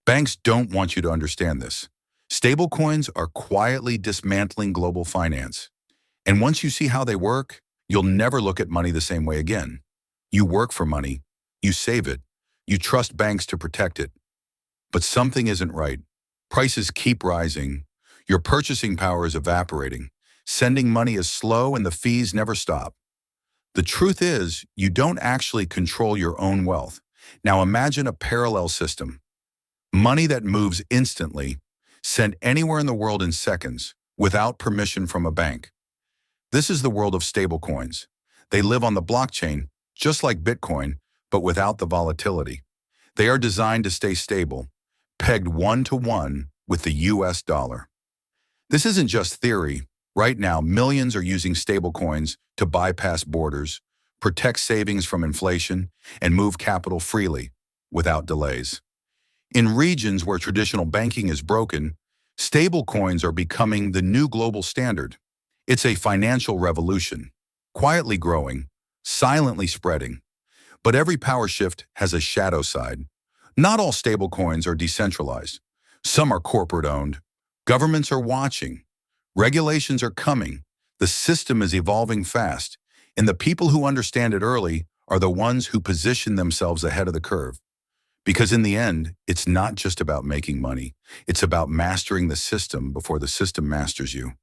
Banks don't want you to understand this. Stablecoins are quietly dismantling global finance. And once you see how they work, you'll never look at money the same way again. You work for money, you save it, you trust banks to protect it. But something isn't right. Prices keep rising, your purchasing power is evaporating, sending money is slow and the fees never stop. The truth is, you don't actually control your own wealth. Now imagine a parallel system. Money that moves instantly, sent anywhere in the world in seconds, without permission from a bank. This is the world of stablecoins. They live on the blockchain, just like Bitcoin, but without the volatility. They are designed to stay stable, pegged 1-to-1 with the US dollar. This isn't just theory. Right now, millions are using stablecoins to bypass borders, protect savings from inflation, and move capital freely, without delays. In regions where traditional banking is broken, stablecoins are becoming the new global standard. It's a financial revolution, quietly growing, silently spreading. But every power shift has a shadow side. Not all stablecoins are decentralized. Some are corporate-owned. Governments are watching. Regulations are coming. The system is evolving fast, and the people who understand it early are the ones who position themselves ahead of the curve. Because in the end, it's not just about making money. It's about mastering the system before the system masters you.